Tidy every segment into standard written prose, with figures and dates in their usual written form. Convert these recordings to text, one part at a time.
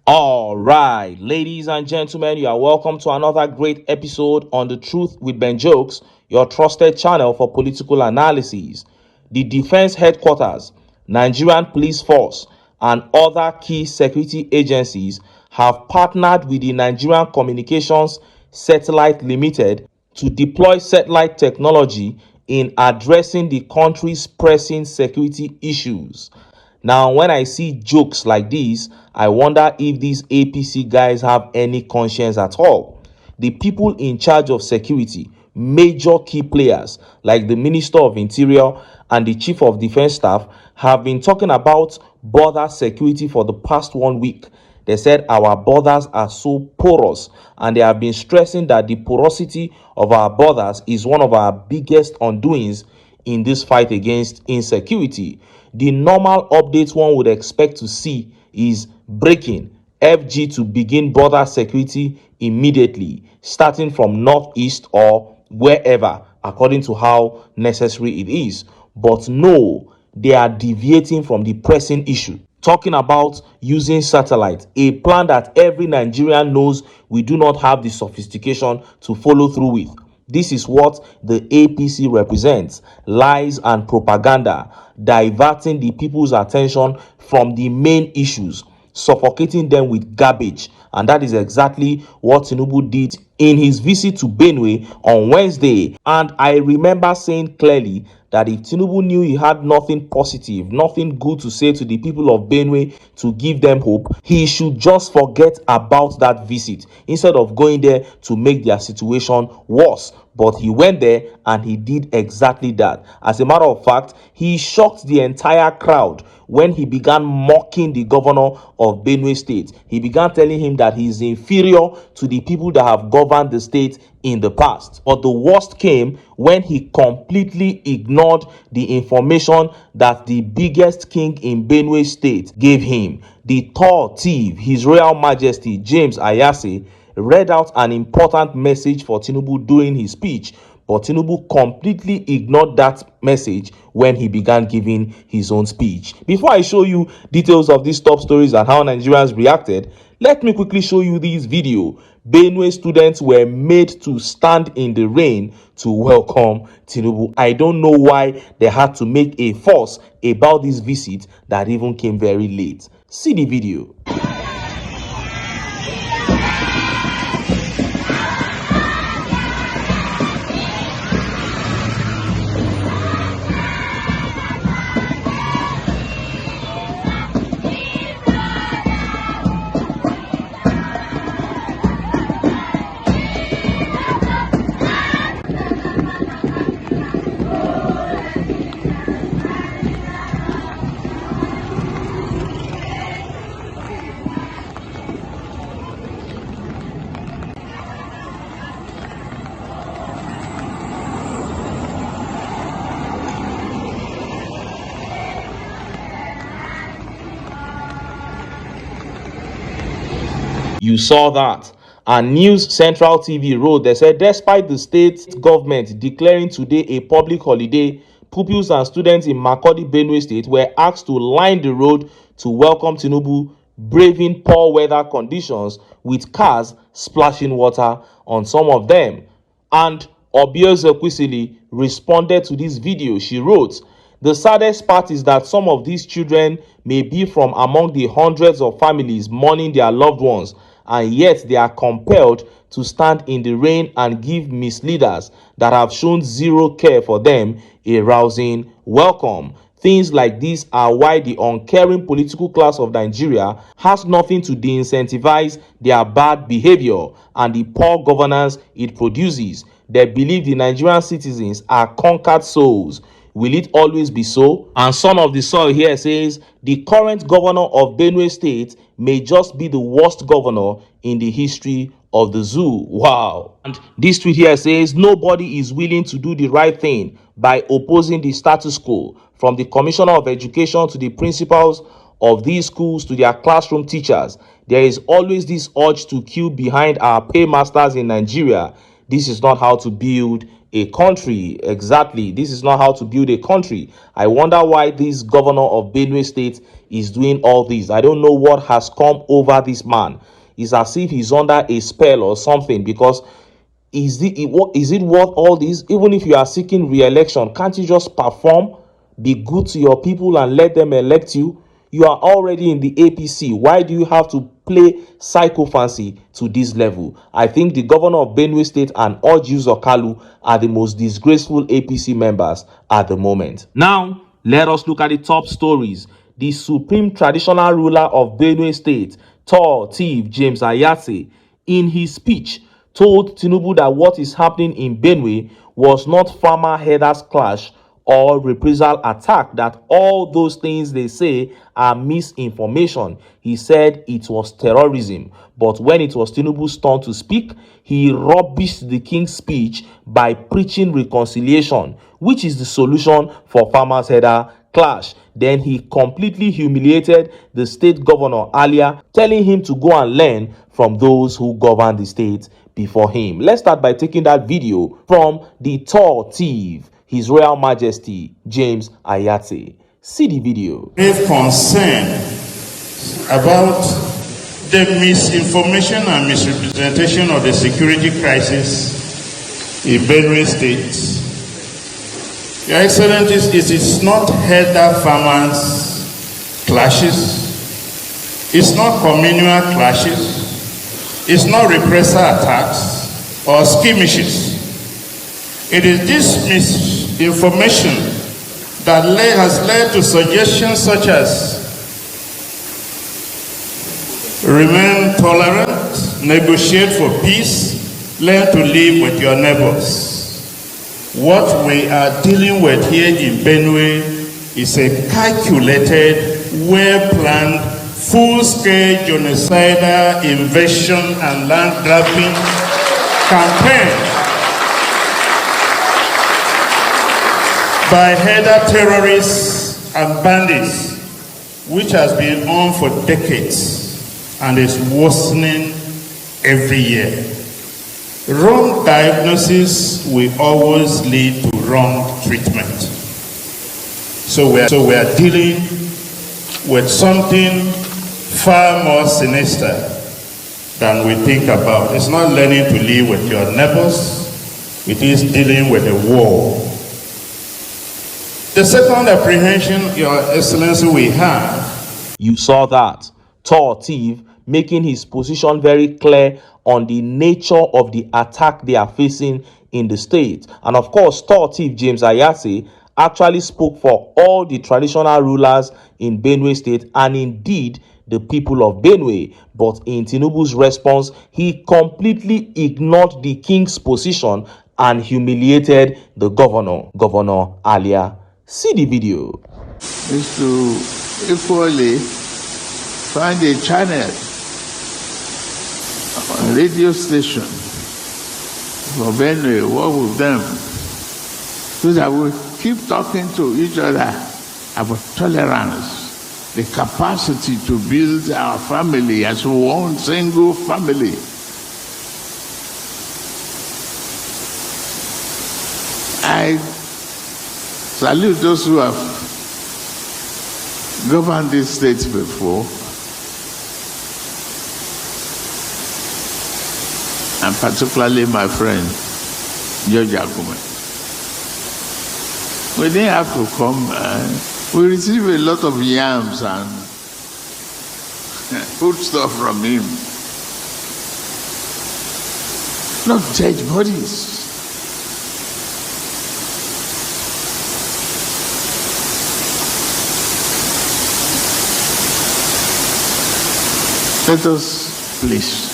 All right, ladies and gentlemen, you are welcome to another great episode on The Truth with Ben Jokes, your trusted channel for political analysis. The Defense Headquarters, Nigerian Police Force, and other key security agencies have partnered with the Nigerian Communications Satellite Limited to deploy satellite technology in addressing the country's pressing security issues. Now, when I see jokes like this, I wonder if these APC guys have any conscience at all. The people in charge of security, major key players like the Minister of Interior and the Chief of Defense Staff, have been talking about border security for the past 1 week. They said our borders are so porous, and they have been stressing that the porosity of our borders is one of our biggest undoings in this fight against insecurity. The normal updates one would expect to see is breaking FG to begin border security immediately, starting from northeast or wherever, according to how necessary it is. But no, they are deviating from the pressing issue, talking about using satellite, a plan that every Nigerian knows we do not have the sophistication to follow through with. This is what the APC represents: lies and propaganda, diverting the people's attention from the main issues, suffocating them with garbage. And that is exactly what Tinubu did in his visit to Benue on Wednesday. And I remember saying clearly that if Tinubu knew he had nothing positive, nothing good to say to the people of Benue to give them hope, he should just forget about that visit instead of going there to make their situation worse. But he went there and he did exactly that. As a matter of fact, he shocked the entire crowd when he began mocking the governor of Benue State. He began telling him that he is inferior to the people that have governed the state in the past. But the worst came when he completely ignored the information that the biggest king in Benue State gave him. The tall thief, His Royal Majesty James Ayase, read out an important message for Tinubu during his speech, but Tinubu completely ignored that message when he began giving his own speech. Before I show you details of these top stories and how Nigerians reacted, let me quickly show you this video. Benue students were made to stand in the rain to welcome Tinubu. I don't know why they had to make a fuss about this visit that even came very late. See the video. You saw that. And News Central TV wrote, they said, despite the state government declaring today a public holiday, pupils and students in Makurdi, Benue State were asked to line the road to welcome Tinubu, braving poor weather conditions with cars splashing water on some of them. And Obioze Kwisili responded to this video. She wrote, the saddest part is that some of these children may be from among the hundreds of families mourning their loved ones, and yet they are compelled to stand in the rain and give misleaders that have shown zero care for them a rousing welcome. Things like this are why the uncaring political class of Nigeria has nothing to de-incentivize their bad behavior and the poor governance it produces. They believe the Nigerian citizens are conquered souls. Will it always be so? And Son of the Soil here says, the current governor of Benue State may just be the worst governor in the history of the zoo. Wow. And this tweet here says, nobody is willing to do the right thing by opposing the status quo. From the Commissioner of Education to the principals of these schools to their classroom teachers, there is always this urge to queue behind our paymasters in Nigeria. This is not how to build a country. Exactly. This is not how to build a country. I wonder why this governor of Benue State is doing all this. I don't know what has come over this man. It's as if he's under a spell or something, because is it worth all this? Even if you are seeking re-election, can't you just perform, be good to your people, and let them elect you? You are already in the APC. Why do you have to play psychophancy to this level? I think the governor of Benue State and Orji Kalu are the most disgraceful APC members at the moment. Now, let us look at the top stories. The supreme traditional ruler of Benue State, Tall Thief James Ayate, in his speech, told Tinubu that what is happening in Benue was not farmer herders clash or reprisal attack, that all those things they say are misinformation. He said it was terrorism. But when it was Tinubu's turn to speak, he rubbished the king's speech by preaching reconciliation, which is the solution for farmers herder clash. Then he completely humiliated the state governor earlier, telling him to go and learn from those who govern the state before him. Let's start by taking that video from the tall thief, His Royal Majesty James Ayate. See the video. Grave concern about the misinformation and misrepresentation of the security crisis in Benue State. Your Excellencies, it is not herder farmers clashes, it's not communal clashes, it's not repressor attacks or skirmishes. It is this misinformation that has led to suggestions such as remain tolerant, negotiate for peace, learn to live with your neighbors. What we are dealing with here in Benue is a calculated, well-planned, full-scale genocidal invasion and land-grabbing campaign by herder terrorists and bandits, which has been on for decades and is worsening every year. Wrong diagnosis will always lead to wrong treatment. So we are dealing with something far more sinister than we think about. It's not learning to live with your neighbors, it is dealing with a war. The second apprehension, Your Excellency, we have. You saw that. Tall Thief making his position very clear on the nature of the attack they are facing in the state. And of course, Tall Thief James Ayate actually spoke for all the traditional rulers in Benue State and indeed the people of Benue. But in Tinubu's response, he completely ignored the king's position and humiliated the governor Alia. See the video. Is to equally find a channel on radio station for Benue, work with them, so that we keep talking to each other about tolerance, the capacity to build our family as one single family. I salute those who have governed this state before, and particularly my friend, George Akume. We didn't have to come, we received a lot of yams and food stuff from him. Not dead bodies. Let us please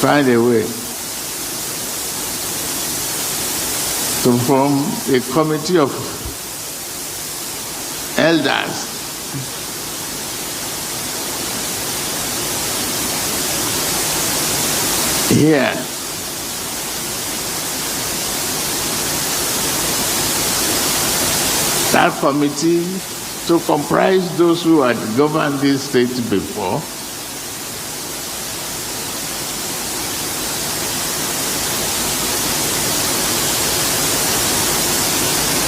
find a way to form a committee of elders here that committee to comprise those who had governed this state before,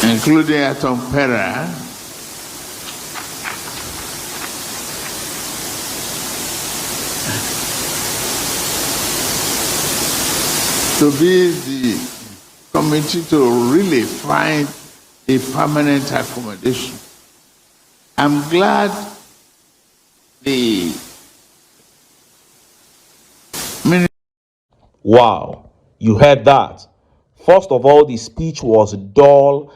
including Atom Pera, to be the committee to really find a permanent accommodation. I'm glad the minister. Wow, you heard that. First of all, the speech was dull,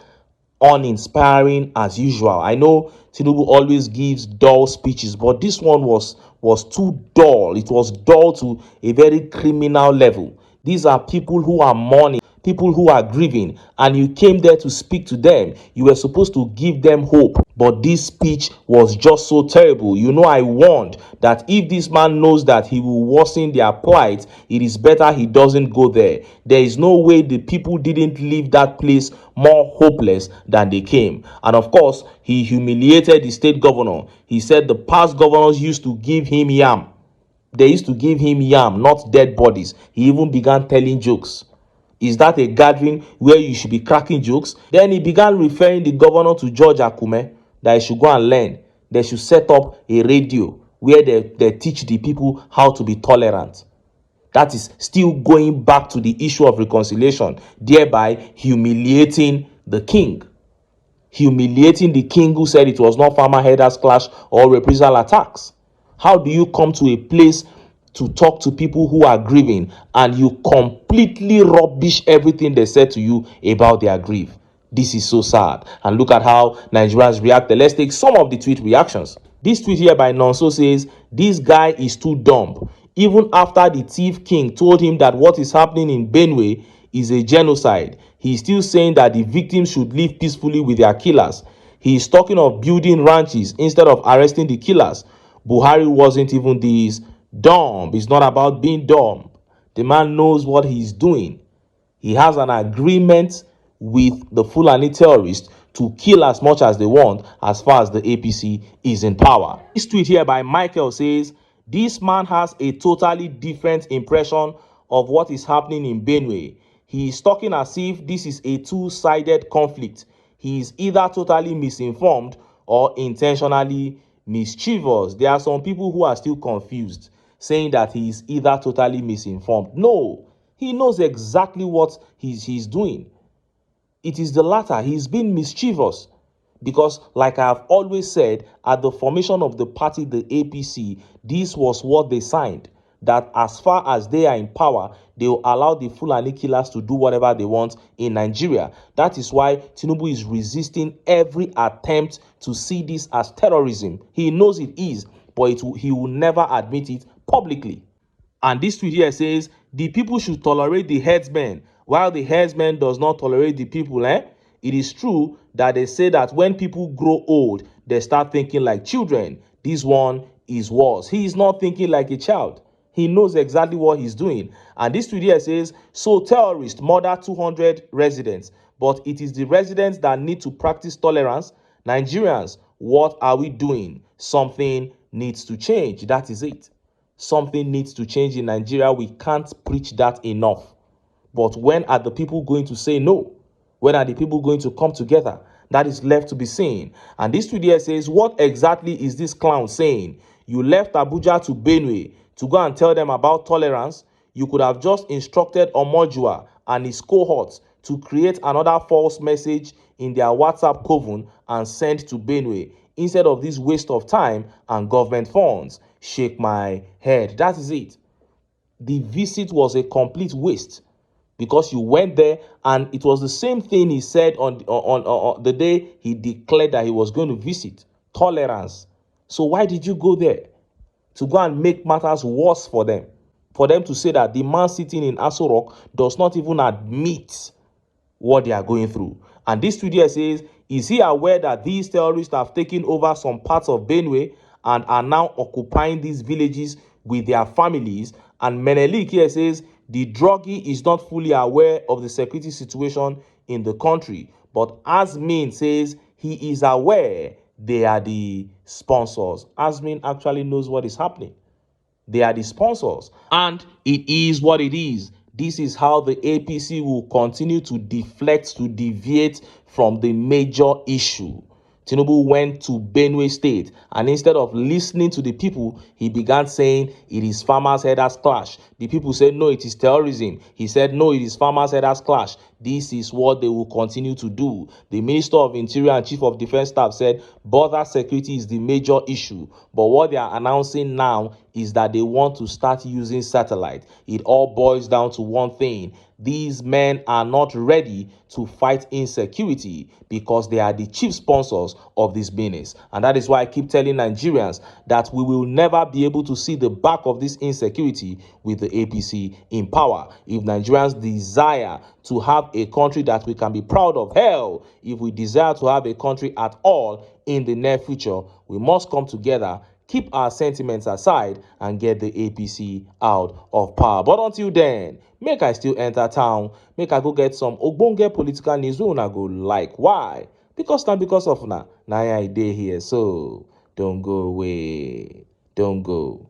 uninspiring as usual. I know Tinubu always gives dull speeches, but this one was too dull. It was dull to a very criminal level. These are people who are mourning, people who are grieving, and you came there to speak to them. You were supposed to give them hope. But this speech was just so terrible. You know, I warned that if this man knows that he will worsen their plight, it is better he doesn't go there. There is no way the people didn't leave that place more hopeless than they came. And of course, he humiliated the state governor. He said the past governors used to give him yam. They used to give him yam, not dead bodies. He even began telling jokes. Is that a gathering where you should be cracking jokes? Then he began referring the governor to George Akume, that he should go and learn. They should set up a radio where they teach the people how to be tolerant. That is still going back to the issue of reconciliation, thereby humiliating the king. Humiliating the king who said it was not farmer herders clash or reprisal attacks. How do you come to a place to talk to people who are grieving and you completely rubbish everything they said to you about their grief? This is so sad. And look at how Nigerians reacted. Let's take some of the tweet reactions. This tweet here by Nonso says, this guy is too dumb. Even after the thief king told him that what is happening in Benue is a genocide, he is still saying that the victims should live peacefully with their killers. He is talking of building ranches instead of arresting the killers. Buhari wasn't even this dumb. It's not about being dumb. The man knows what he's doing. He has an agreement with the Fulani terrorists to kill as much as they want as far as the APC is in power. This tweet here by Michael says, this man has a totally different impression of what is happening in Benue. He is talking as if this is a two-sided conflict. He is either totally misinformed or intentionally mischievous. There are some people who are still confused, saying that he is either totally misinformed. No, he knows exactly what he's doing. It is the latter. He's been mischievous. Because, like I have always said, at the formation of the party, the APC, this was what they signed. That as far as they are in power, they will allow the Fulani killers to do whatever they want in Nigeria. That is why Tinubu is resisting every attempt to see this as terrorism. He knows it is, but he will never admit it publicly. And this tweet here says, the people should tolerate the headsman, while the headsman does not tolerate the people. It is true that they say that when people grow old, they start thinking like children. This one is worse. He is not thinking like a child. He knows exactly what he's doing. And this tweet here says, so terrorists murder 200 residents, but it is the residents that need to practice tolerance. Nigerians, what are we doing? Something needs to change. That is it. Something needs to change in Nigeria. We can't preach that enough. But when are the people going to say no? When are the people going to come together? That is left to be seen. And this video says, what exactly is this clown saying? You left Abuja to Benue to go and tell them about tolerance. You could have just instructed Omojua and his cohorts to create another false message in their WhatsApp coven and send to Benue instead of this waste of time and government funds. Shake my head. That is it. The visit was a complete waste because you went there and it was the same thing he said on the day he declared that he was going to visit. Tolerance. So why did you go there? To go and make matters worse for them. For them to say that the man sitting in Aso Rock does not even admit what they are going through. And this video says, is he aware that these terrorists have taken over some parts of Benue and are now occupying these villages with their families? And Menelik here says, the druggie is not fully aware of the security situation in the country. But Asmin says he is aware they are the sponsors. Asmin actually knows what is happening. They are the sponsors. And it is what it is. This is how the APC will continue to deflect, to deviate from the major issue. Tinubu went to Benue State, and instead of listening to the people, he began saying it is farmers' herders clash. The people said no, it is terrorism. He said no, it is farmers' herders clash. This is what they will continue to do. The Minister of Interior and Chief of Defense Staff said border security is the major issue. But what they are announcing now is that they want to start using satellite. It all boils down to one thing. These men are not ready to fight insecurity because they are the chief sponsors of this business. And that is why I keep telling Nigerians that we will never be able to see the back of this insecurity with the APC in power. If Nigerians desire to have a country that we can be proud of, hell, if we desire to have a country at all in the near future, we must come together, keep our sentiments aside, and get the APC out of power. But until then, make I still enter town, make I go get some ogbonge political news wey una go like. Why? Because of una na I dey here, so don't go away, don't go.